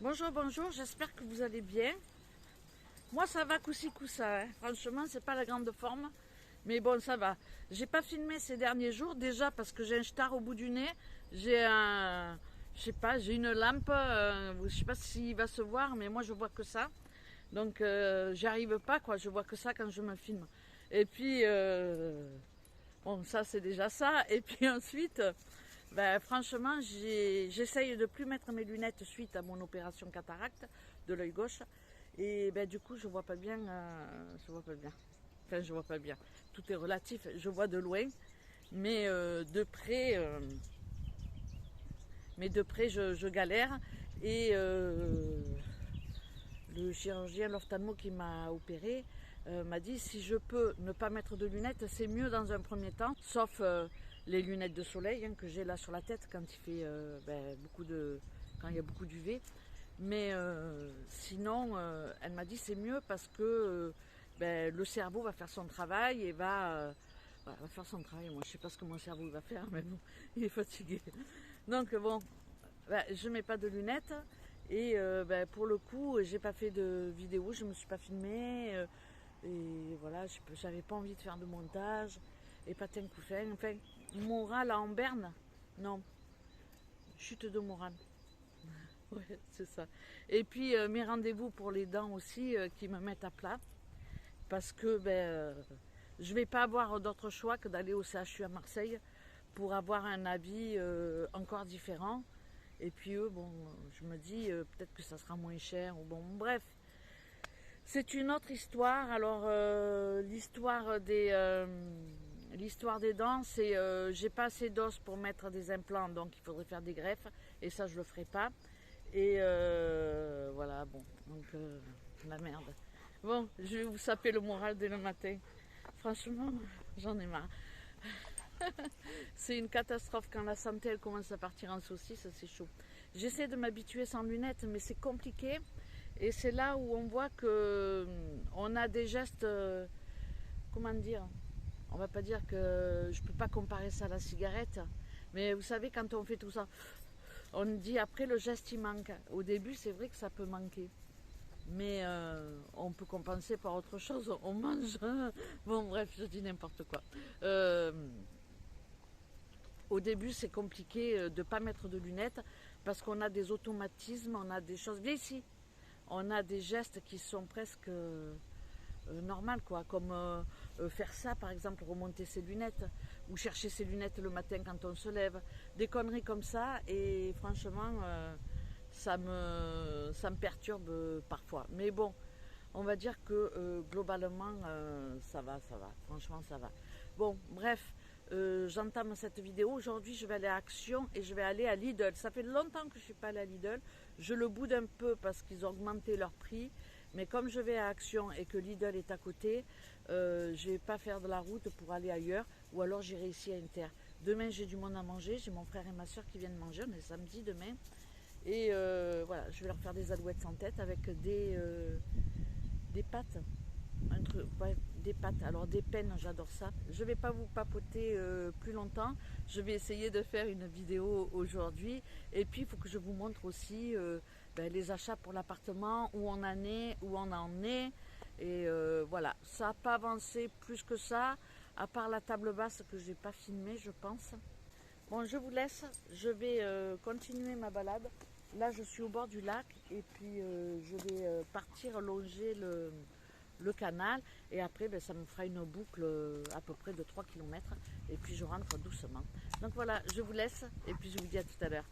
Bonjour, bonjour, j'espère que vous allez bien. Moi ça va coup-ci coup-ça, hein. Franchement c'est pas la grande forme, mais bon ça va. J'ai pas filmé ces derniers jours déjà parce que j'ai un star au bout du nez. J'ai un, je sais pas, j'ai une lampe, je sais pas s'il va se voir, mais moi je vois que ça. Donc j'y arrive pas quoi, je vois que ça quand je me filme. Et puis bon ça c'est déjà ça. Et puis ensuite, ben, franchement j'essaye de plus mettre mes lunettes suite à mon opération cataracte de l'œil gauche. Et ben, du coup, je vois pas bien. Je vois pas bien. Enfin, je vois pas bien. Tout est relatif. Je vois de loin, mais de près, je galère. Et le chirurgien, l'ophtalmo qui m'a opéré, m'a dit si je peux ne pas mettre de lunettes, c'est mieux dans un premier temps, sauf les lunettes de soleil hein, que j'ai là sur la tête quand il fait quand il y a beaucoup d'UV. Mais sinon, elle m'a dit c'est mieux parce que le cerveau va faire son travail et va faire son travail. Moi, je sais pas ce que mon cerveau va faire, mais bon, il est fatigué. Donc bon, je mets pas de lunettes et pour le coup, j'ai pas fait de vidéo, je me suis pas filmée et voilà, j'avais pas envie de faire de montage et patin couffin. Enfin, morale en berne, non, chute de morale. Ouais, c'est ça. Et puis mes rendez-vous pour les dents aussi qui me mettent à plat parce que je vais pas avoir d'autre choix que d'aller au CHU à Marseille pour avoir un avis encore différent. Et puis eux, bon, je me dis peut-être que ça sera moins cher ou bon, bref. C'est une autre histoire. Alors l'histoire des dents, c'est j'ai pas assez d'os pour mettre des implants, donc il faudrait faire des greffes et ça je le ferai pas. Et voilà, bon, donc la merde. Bon, je vais vous saper le moral dès le matin. Franchement, j'en ai marre. C'est une catastrophe quand la santé elle commence à partir en saucisse, c'est chaud. J'essaie de m'habituer sans lunettes, mais c'est compliqué. Et c'est là où on voit que on a des gestes, comment dire, on va pas dire que je peux pas comparer ça à la cigarette, mais vous savez quand on fait tout ça, on dit après le geste il manque. Au début c'est vrai que ça peut manquer. Mais on peut compenser par autre chose, on mange. Bon bref, je dis n'importe quoi. Euh, Au début c'est compliqué de ne pas mettre de lunettes parce qu'on a des automatismes, on a des choses. Viens ici, on a des gestes qui sont presque normales quoi, comme faire ça par exemple, remonter ses lunettes ou chercher ses lunettes le matin quand on se lève, des conneries comme ça et franchement ça me perturbe parfois. Mais bon, on va dire que globalement ça va, franchement ça va. Bon, bref, j'entame cette vidéo. Aujourd'hui, je vais aller à Action et je vais aller à Lidl. Ça fait longtemps que je ne suis pas allée à Lidl. Je le boude un peu parce qu'ils ont augmenté leur prix. Mais comme je vais à Action et que Lidl est à côté, je ne vais pas faire de la route pour aller ailleurs. Ou alors j'irai ici à Inter. Demain, j'ai du monde à manger. J'ai mon frère et ma soeur qui viennent manger. On est samedi demain. Et voilà, je vais leur faire des alouettes sans tête avec des pâtes. Ouais, des pâtes, alors des pennes, j'adore ça. Je ne vais pas vous papoter plus longtemps. Je vais essayer de faire une vidéo aujourd'hui. Et puis, il faut que je vous montre aussi les achats pour l'appartement, où on en est, où on en est. Et voilà, ça n'a pas avancé plus que ça, à part la table basse que je n'ai pas filmée, je pense. Bon, je vous laisse. Je vais continuer ma balade. Là, je suis au bord du lac et puis je vais partir longer le canal et après ça me fera une boucle à peu près de 3 km et puis je rentre doucement. Donc voilà, je vous laisse et puis je vous dis à tout à l'heure.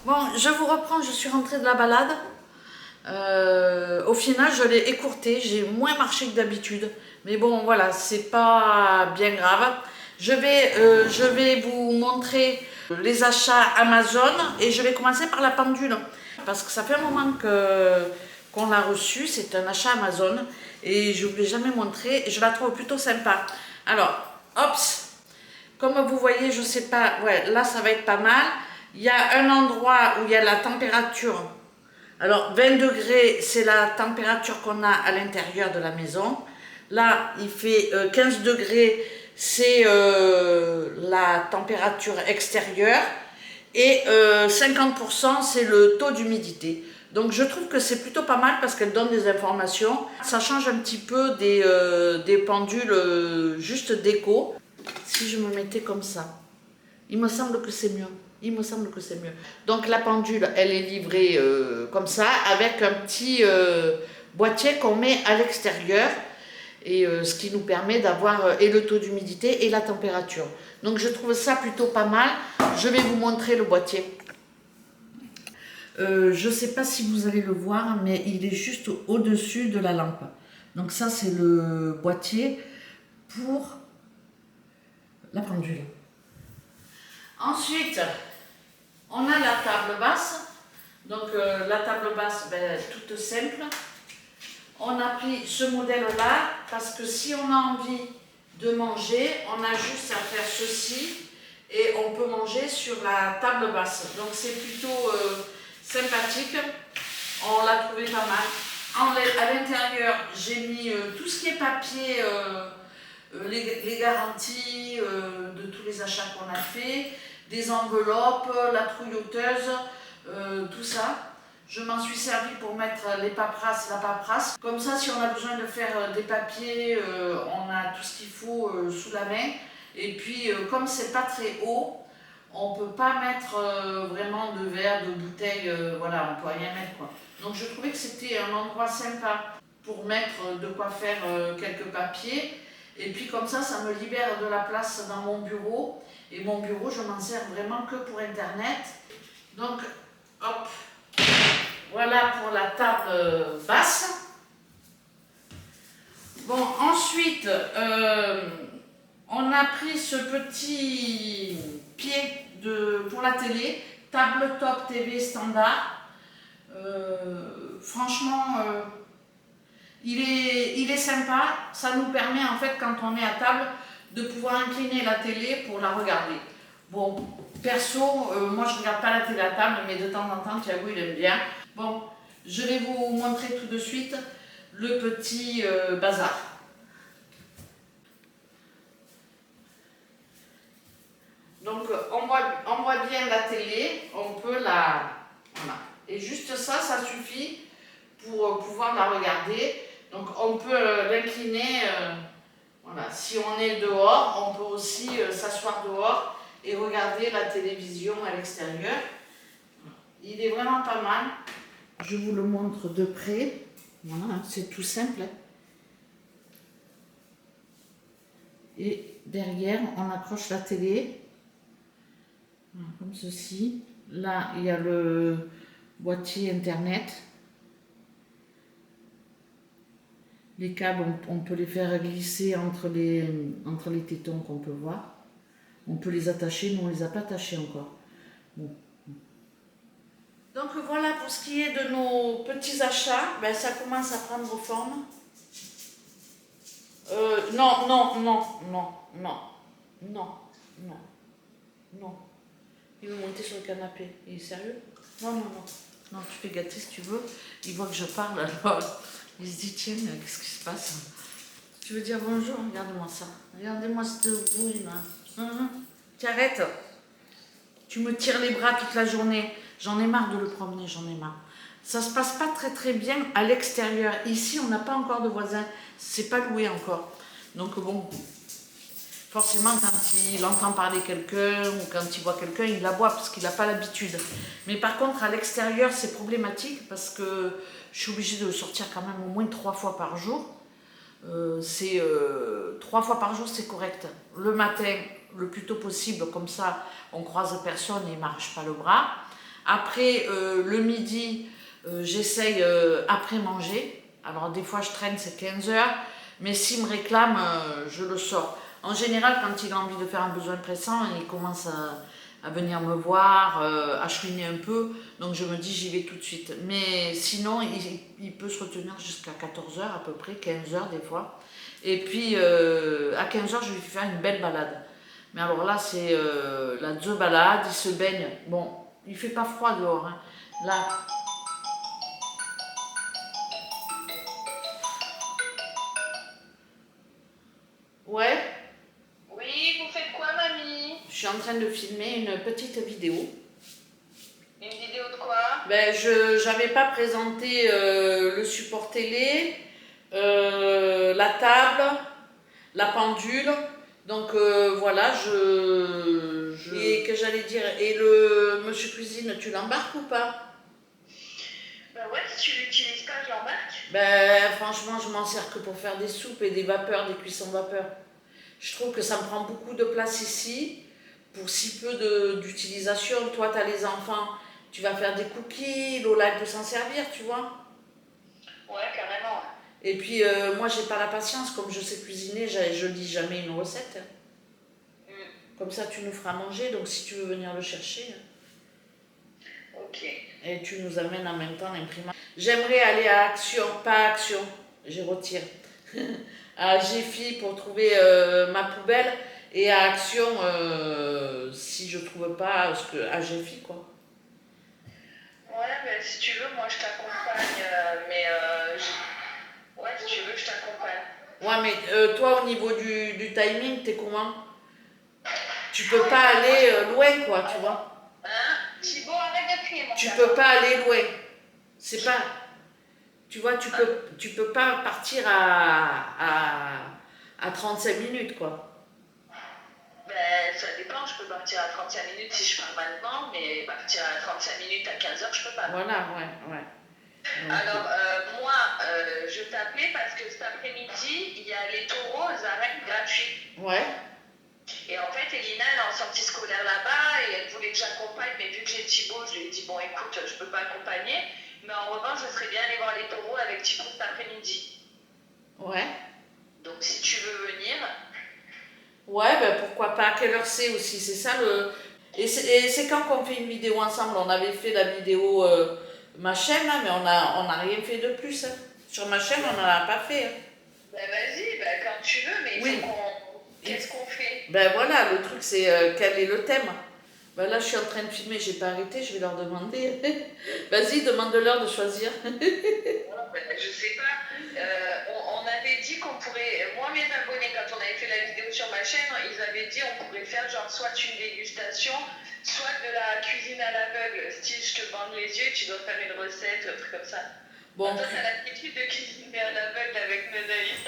Bon, je vous reprends, je suis rentrée de la balade. Au final, je l'ai écourté, j'ai moins marché que d'habitude. Mais bon, voilà, c'est pas bien grave. Je vais vous montrer les achats Amazon et je vais commencer par la pendule. Parce que ça fait un moment qu'on l'a reçue, c'est un achat Amazon et je ne vous l'ai jamais montré et je la trouve plutôt sympa. Alors, hop, comme vous voyez, je sais pas, ouais, là ça va être pas mal. Il y a un endroit où il y a la température. Alors 20 degrés, c'est la température qu'on a à l'intérieur de la maison. Là, il fait 15 degrés, c'est la température extérieure. Et 50% c'est le taux d'humidité. Donc je trouve que c'est plutôt pas mal parce qu'elle donne des informations. Ça change un petit peu des pendules juste déco. Si je me mettais comme ça, il me semble que c'est mieux. Il me semble que c'est mieux. Donc la pendule, elle est livrée comme ça, avec un petit boîtier qu'on met à l'extérieur, et ce qui nous permet d'avoir et le taux d'humidité et la température. Donc je trouve ça plutôt pas mal. Je vais vous montrer le boîtier. Je ne sais pas si vous allez le voir, mais il est juste au-dessus de la lampe. Donc ça, c'est le boîtier pour la pendule. Ensuite, on a la table basse. Donc la table basse, ben, toute simple. On a pris ce modèle-là parce que si on a envie de manger, on a juste à faire ceci et on peut manger sur la table basse. Donc c'est plutôt sympathique. On l'a trouvé pas mal. À l'intérieur, j'ai mis tout ce qui est papier, les garanties de tous les achats qu'on a fait, des enveloppes, la trouilleauteuse, tout ça. Je m'en suis servi pour mettre les paperasses, la paperasse. Comme ça, si on a besoin de faire des papiers, on a tout ce qu'il faut sous la main. Et puis, comme c'est pas très haut, on peut pas mettre vraiment de verre, de bouteille, voilà, on peut rien mettre quoi. Donc je trouvais que c'était un endroit sympa pour mettre de quoi faire quelques papiers. Et puis comme ça me libère de la place dans mon bureau. Et mon bureau, je m'en sers vraiment que pour Internet. Donc, hop, voilà pour la table basse. Bon, ensuite, on a pris ce petit pied pour la télé, tabletop TV standard. Franchement, il est sympa. Ça nous permet en fait, quand on est à table, de pouvoir incliner la télé pour la regarder. Bon, perso, moi je ne regarde pas la télé à table, mais de temps en temps, Thiago il aime bien. Bon, je vais vous montrer tout de suite le petit bazar. Donc on voit bien la télé, on peut la... Voilà. Et juste ça, ça suffit pour pouvoir la regarder. Donc on peut l'incliner, voilà. Si on est dehors, on peut aussi s'asseoir dehors et regarder la télévision à l'extérieur. Il est vraiment pas mal. Je vous le montre de près. Voilà, c'est tout simple. Et derrière, on accroche la télé. Voilà, comme ceci. Là, il y a le boîtier internet. Les câbles, on peut les faire glisser entre les tétons qu'on peut voir. On peut les attacher, mais on ne les a pas attachés encore. Bon. Donc voilà pour ce qui est de nos petits achats. Ben, ça commence à prendre forme. Non, non, non, non, non, non, non, non. Il veut monter sur le canapé. Il est sérieux? Non, non, non. Non, tu fais gâter si tu veux. Il voit que je parle, alors il se dit, tiens, qu'est-ce qui se passe? Tu veux dire bonjour? Regarde-moi ça. Regardez-moi cette bouille là. Tu arrêtes. Tu me tires les bras toute la journée. J'en ai marre de le promener, j'en ai marre. Ça se passe pas très très bien à l'extérieur. Ici, on n'a pas encore de voisins. C'est pas loué encore. Donc bon, forcément, quand il entend parler quelqu'un ou quand il voit quelqu'un, il aboie parce qu'il n'a pas l'habitude. Mais par contre, à l'extérieur, c'est problématique parce que je suis obligée de sortir quand même au moins 3 fois par jour. 3 fois par jour, c'est correct. Le matin, le plus tôt possible, comme ça, on croise personne et il ne m'arrache pas le bras. Après, le midi, j'essaye après manger. Alors, des fois, je traîne, c'est 15 heures. Mais s'il me réclame, je le sors. En général, quand il a envie de faire un besoin pressant, il commence à venir me voir, à chouiner un peu. Donc je me dis, j'y vais tout de suite. Mais sinon, il peut se retenir jusqu'à 14 heures à peu près, 15 heures des fois. Et puis, à 15 heures, je lui fais faire une belle balade. Mais alors là, c'est la deux balade, il se baigne. Bon, il fait pas froid dehors. Hein. Là... Ouais. Oui, vous faites quoi, mamie? Je suis en train de filmer une petite vidéo. Ben, j'avais pas présenté le support télé, la table, la pendule. Donc voilà, et que j'allais dire, et le monsieur cuisine, tu l'embarques ou pas? Bah ouais, si tu l'utilises pas, je l'embarque. Ben franchement, je m'en sers que pour faire des soupes et des vapeurs, des cuissons vapeur. Je trouve que ça me prend beaucoup de place ici pour si peu d'utilisation. Toi, tu as les enfants, tu vas faire des cookies, Lola elle peut s'en servir, tu vois. Ouais, carrément. Et puis moi, j'ai pas la patience, comme je sais cuisiner, je dis jamais une recette. Hmm, Comme ça, tu nous feras manger, donc si tu veux venir le chercher, ok. et tu nous amènes en même temps l'imprimante. J'aimerais aller à Action, pas à Action, je retire, à Géfi pour trouver ma poubelle, et à Action, si je trouve pas, à Géfi, quoi. Ouais, bah, si tu veux, moi je t'accompagne, ouais, si tu veux, je t'accompagne. Ouais, mais toi, au niveau du timing, t'es comment? Tu peux Et pas ben moi, aller loin, quoi, tu vois. hein, Thibaut, arrête de crier, mon Tu gamin. peux pas aller loin. C'est pas. Tu vois, tu peux pas partir à 35 minutes, quoi. Ben, ça dépend, je peux partir à 35 minutes si je pars maintenant, mais partir à 35 minutes à 15 heures, je peux pas. Voilà, ouais, ouais. Donc, Alors, moi, je t'appelais parce que cet après-midi, il y a les taureaux aux arènes gratuits. ouais, Et en fait, Elina, elle est en sortie scolaire là-bas et elle voulait que j'accompagne, mais vu que j'ai Thibaut, je lui ai dit, bon, écoute, je peux pas accompagner, mais en revanche, je serais bien aller voir les taureaux avec Thibaut cet après-midi. ouais. Donc, si tu veux venir, Ouais, ben pourquoi pas. À quelle heure c'est aussi? C'est ça le. Et c'est quand qu'on fait une vidéo ensemble? On avait fait la vidéo ma chaîne, là, mais on a rien fait de plus, hein. Sur ma chaîne, on n'en a pas fait, hein. ben vas-y, ben quand tu veux, mais il Oui. faut qu'on. Qu'est-ce qu'on fait? Ben voilà, le truc c'est quel est le thème? Ben là, je suis en train de filmer, j'ai pas arrêté, je vais leur demander. Vas-y, demande-leur de choisir. Ben, je sais pas. On avait dit qu'on pourrait. Moi, mes abonnés, quand on avait fait la vidéo sur ma chaîne, ils avaient dit on pourrait faire genre soit une dégustation, soit de la cuisine à l'aveugle. Style, je te bande les yeux, tu dois faire une recette, un truc comme ça. Bon, Toi, t'as l'habitude de cuisiner à l'aveugle avec nos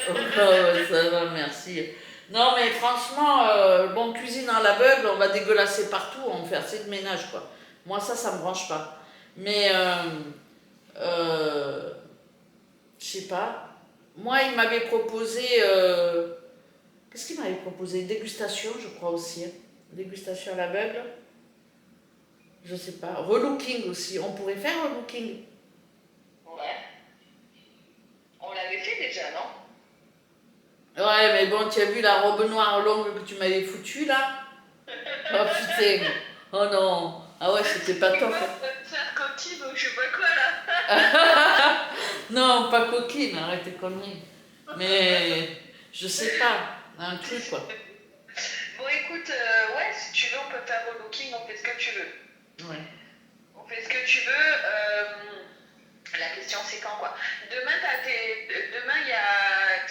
oh, amis. ça va, merci. Non, mais franchement, bon, cuisine à l'aveugle, on va dégueulasser partout, on fait assez de ménage, quoi. Moi, ça me branche pas. Mais, euh, je sais pas. Moi, il m'avait proposé. Qu'est-ce qu'il m'avait proposé? Dégustation, je crois aussi, hein. Dégustation à l'aveugle. Je sais pas. Relooking aussi. On pourrait faire relooking. Ouais. On l'avait fait déjà, non? Ouais, mais bon, tu as vu la robe noire longue que tu m'avais foutue là? Oh putain. Oh non. Ah ouais, c'était pas C'est top, quoi, hein. faire coquille ou je sais pas quoi là? Non, pas coquine, arrête tes conneries. Mais je sais pas. Un truc quoi. Bon, écoute, ouais, si tu veux, on peut faire relooking, on fait ce que tu veux. Ouais. On fait ce que tu veux. La question c'est quand quoi. Demain il y a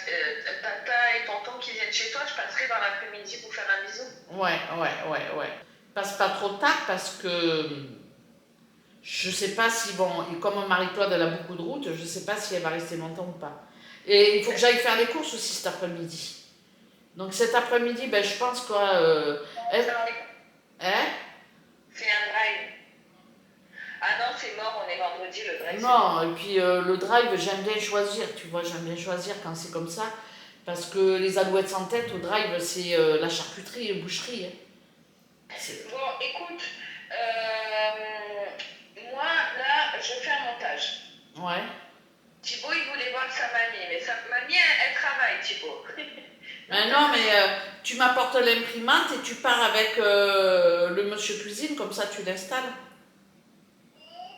tata et tonton qui viennent chez toi. Je passerai dans l'après-midi pour faire un bisou. Ouais. Passe pas trop tard parce que je sais pas si, bon, et comme Marie-Claude elle a beaucoup de route, je sais pas si elle va rester longtemps ou pas. Et il faut que j'aille faire les courses aussi cet après-midi. Donc cet après-midi, ben je pense quoi. Hein? C'est un drive. Ah non, c'est mort, on est vendredi, le drive c'est mort. Non, et puis le drive, j'aime bien choisir, tu vois, j'aime bien choisir quand c'est comme ça. Parce que les alouettes sans tête, au drive, c'est la charcuterie et boucherie, hein. Bon, écoute, moi là, je fais un montage. Ouais. Thibaut, il voulait voir sa mamie, mais sa mamie, elle travaille, Thibaut. Mais non, mais tu m'apportes l'imprimante et tu pars avec le monsieur cuisine, comme ça tu l'installes.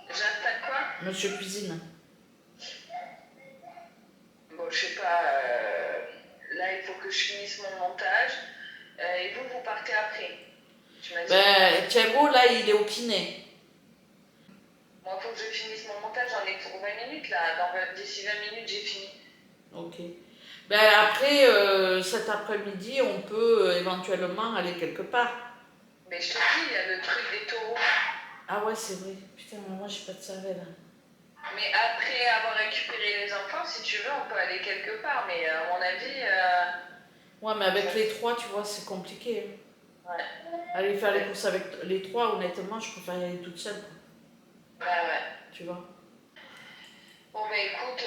J'installe quoi? Monsieur cuisine. Bon, je sais pas, là, il faut que je finisse mon montage. Et vous, vous partez après. Tu m'as dit. Ben, Thiago, là, il est au kiné. Moi, il faut que je finisse mon montage, j'en ai pour 20 minutes, là. D'ici 20 minutes, j'ai fini. Ok. Ben après, cet après-midi, on peut éventuellement aller quelque part. Mais je te dis, il y a le truc des taureaux. Ah ouais, c'est vrai. Putain, mais moi, j'ai pas de cervelle. Mais après avoir récupéré les enfants, si tu veux, on peut aller quelque part. Mais à mon avis, Ouais, mais avec les trois, tu vois, c'est compliqué. ouais. Aller faire les courses avec les trois, honnêtement, je préfère y aller toute seule. Ouais, ouais. Tu vois. Bon, bah écoute,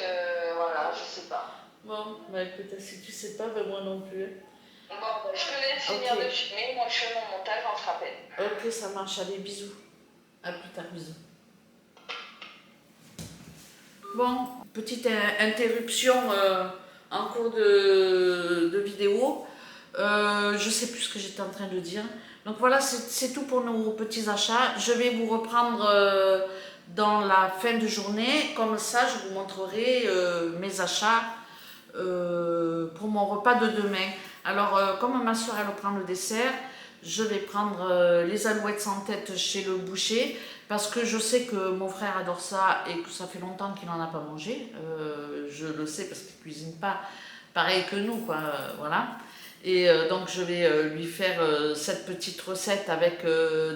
voilà, je sais pas. Bon, bah écoute, si tu sais pas, ben moi non plus. Bon, bah, je te laisse finir de filmer. Moi, je fais mon montage, on se rappelle. Ok, ça marche. Allez, bisous. À plus tard, bisous. Bon, petite interruption en cours de vidéo. Je sais plus ce que j'étais en train de dire. Donc voilà, c'est tout pour nos petits achats. Je vais vous reprendre dans la fin de journée. Comme ça, je vous montrerai mes achats pour mon repas de demain. Alors, comme ma soeur elle prend le dessert, je vais prendre les alouettes sans tête chez le boucher parce que je sais que mon frère adore ça et que ça fait longtemps qu'il n'en a pas mangé. Je le sais parce qu'il ne cuisine pas pareil que nous, quoi. Voilà. Et donc, je vais lui faire cette petite recette avec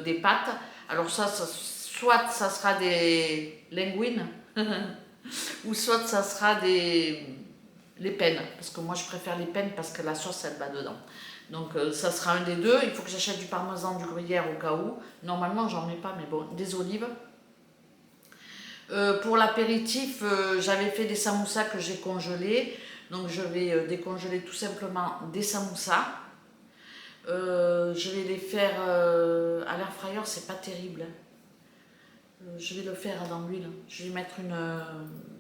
des pâtes. Alors, soit ça sera des linguines, ou soit ça sera les peines, parce que moi je préfère les peines parce que la sauce elle va dedans. Donc ça sera un des deux. Il faut que j'achète du parmesan, du gruyère au cas où. Normalement j'en mets pas, mais bon, des olives. Pour l'apéritif, j'avais fait des samoussas que j'ai congelés. Donc je vais décongeler tout simplement des samoussas. Je vais les faire à l'air fryer, c'est pas terrible. Je vais le faire dans l'huile. Je vais mettre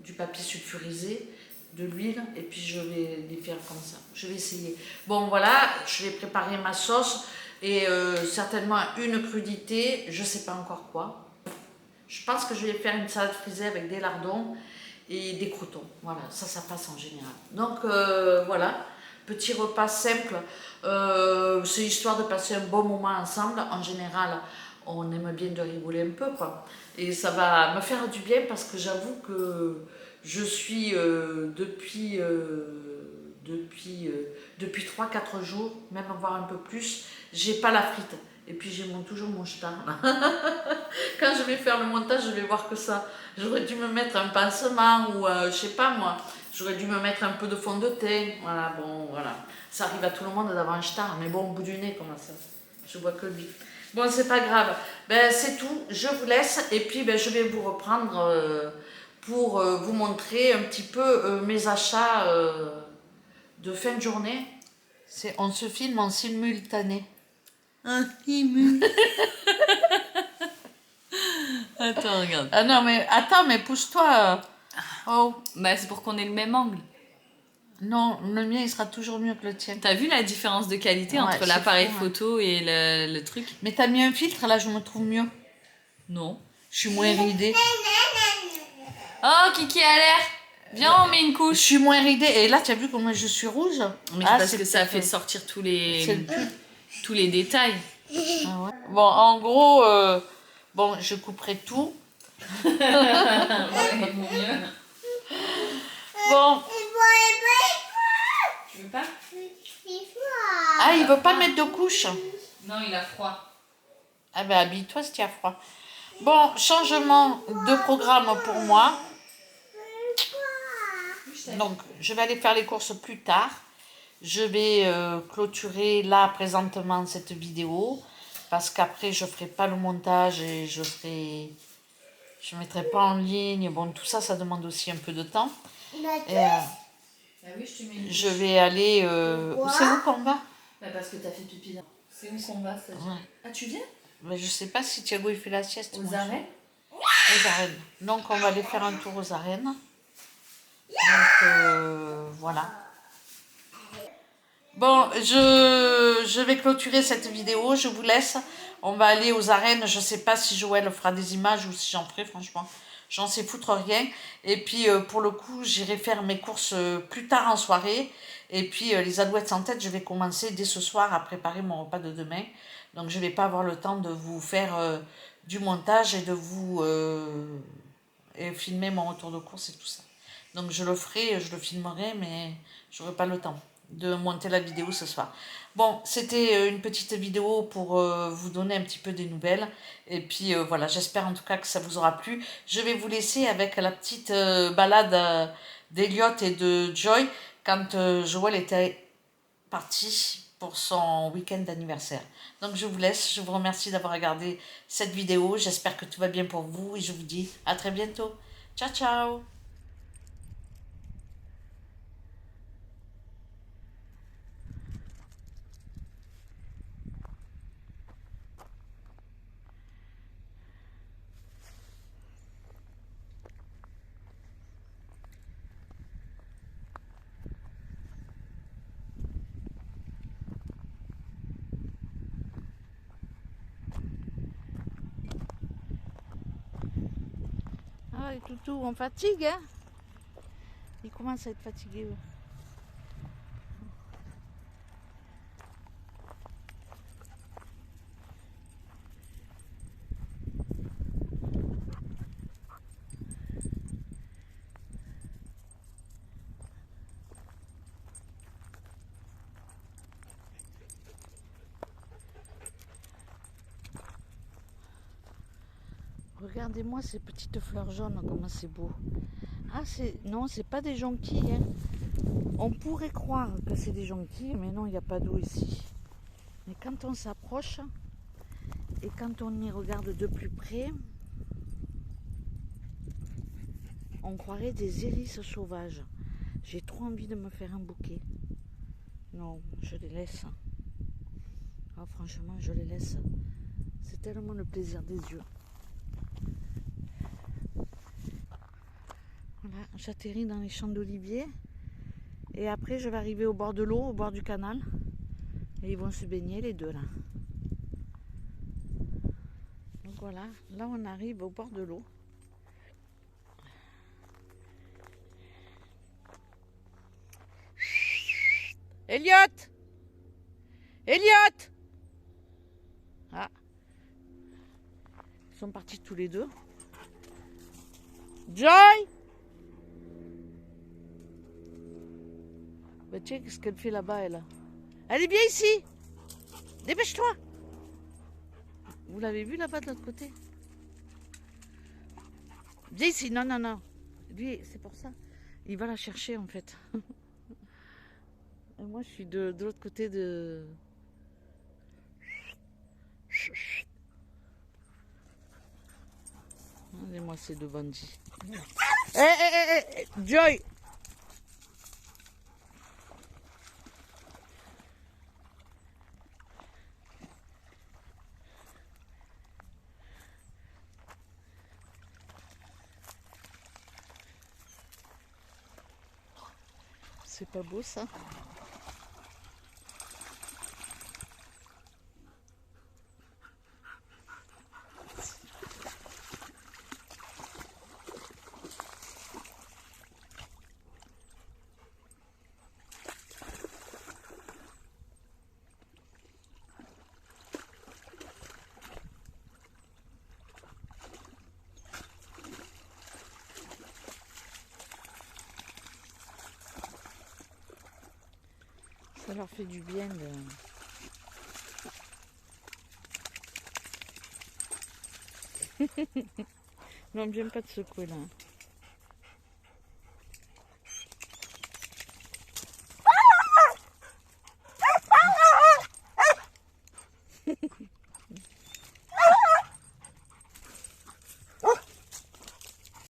du papier sulfurisé, de l'huile, et puis je vais les faire comme ça. Je vais essayer. Bon voilà, je vais préparer ma sauce et certainement une crudité, je sais pas encore quoi. Je pense que je vais faire une salade frisée avec des lardons et des croutons. Voilà, ça passe en général. Donc voilà, petit repas simple. C'est histoire de passer un bon moment ensemble. En général, on aime bien de rigoler un peu, quoi. Et ça va me faire du bien parce que j'avoue que je suis depuis 3-4 jours, même voire un peu plus, j'ai pas la frite. Et puis j'ai toujours mon star. Quand je vais faire le montage, je vais voir que ça. J'aurais dû me mettre un pansement ou je sais pas moi. J'aurais dû me mettre un peu de fond de teint. Voilà, bon, voilà. Ça arrive à tout le monde d'avoir un star, mais bon, au bout du nez, comment ça? Je vois que lui. Bon, c'est pas grave. Ben, c'est tout. Je vous laisse et puis ben, je vais vous reprendre pour vous montrer un petit peu mes achats de fin de journée. On se filme en simultané. Un film. Attends, regarde. Ah non, mais attends, mais pousse-toi. Oh, Bah, c'est pour qu'on ait le même angle. non, le mien, il sera toujours mieux que le tien. T'as vu la différence de qualité Ouais, entre c'est l'appareil fou, ouais. photo et le truc? Mais t'as mis un filtre, là, je me trouve mieux. Non. Je suis moins ridée. Oh, Kiki a l'air. Viens, on met une Je couche. suis moins ridée. Et là, tu as vu comment je suis rouge? Mais Ah, parce c'est que ça peut-être- fait sortir c'est le pull. tous les détails. Ah ouais. Bon, en gros, bon, je couperai tout. Ouais, vaut mieux. Bon. Tu veux pas? Ah, il veut pas mettre de couche. Non, il a froid. Ah ben, habille-toi si tu as froid. Bon, changement de programme pour moi. Donc, je vais aller faire les courses plus tard. Je vais clôturer là présentement cette vidéo parce qu'après je ferai pas le montage et je mettrai pas en ligne. Bon, tout ça, ça demande aussi un peu de temps. Et, Bah oui, je te mets une je vais aller. C'est où qu'on va? Bah parce que t'as fait pipi là. C'est où qu'on va, ça? Ouais. Ah, tu viens? Ben, je sais pas si Thiago il fait la sieste. Aux moi. arrêts? Aux arènes. Donc on va aller faire un tour aux arènes. Donc voilà. Bon, je vais clôturer cette vidéo, je vous laisse. On va aller aux arènes, je sais pas si Joël fera des images ou si j'en ferai, franchement. J'en sais foutre rien. Et puis pour le coup, j'irai faire mes courses plus tard en soirée. Et puis les alouettes sans tête, je vais commencer dès ce soir à préparer mon repas de demain. Donc je vais pas avoir le temps de vous faire du montage et de vous et filmer mon retour de course et tout ça. Donc je le ferai, je le filmerai, mais j'aurai pas le temps. de monter la vidéo ce soir. Bon, c'était une petite vidéo pour vous donner un petit peu des nouvelles. Et puis voilà, j'espère en tout cas que ça vous aura plu. Je vais vous laisser avec la petite balade d'Eliott et de Joy quand Joël était parti pour son week-end d'anniversaire. Donc je vous laisse, je vous remercie d'avoir regardé cette vidéo. J'espère que tout va bien pour vous et je vous dis à très bientôt. Ciao, ciao! Ah, les toutous, on fatigue, hein? Ils commencent à être fatigués, eux. Regardez-moi ces petites fleurs jaunes, comment c'est beau. Ah, non, c'est pas des jonquilles, hein. On pourrait croire que c'est des jonquilles, mais non, il n'y a pas d'eau ici. Mais quand on s'approche et quand on y regarde de plus près, on croirait des iris sauvages. J'ai trop envie de me faire un bouquet. Non, je les laisse. Ah, franchement, je les laisse. C'est tellement le plaisir des yeux. Voilà, j'atterris dans les champs d'oliviers. Et après, je vais arriver au bord de l'eau, au bord du canal. Et ils vont se baigner, les deux, là. Donc voilà, là, on arrive au bord de l'eau. Eliott! Eliott! Ah. Ils sont partis tous les deux. Joy! Bah tiens, qu'est-ce qu'elle fait là-bas, elle? Allez, viens ici! Dépêche-toi! Vous l'avez vu là-bas de l'autre côté? Viens ici, non, non, non. Lui, c'est pour ça. Il va la chercher en fait. Et moi, je suis de l'autre côté de... Regardez-moi ces deux bandits. Hé, Joy! C'est pas beau ça? Ça leur fait du bien de... Non, j'aime pas de secouer là.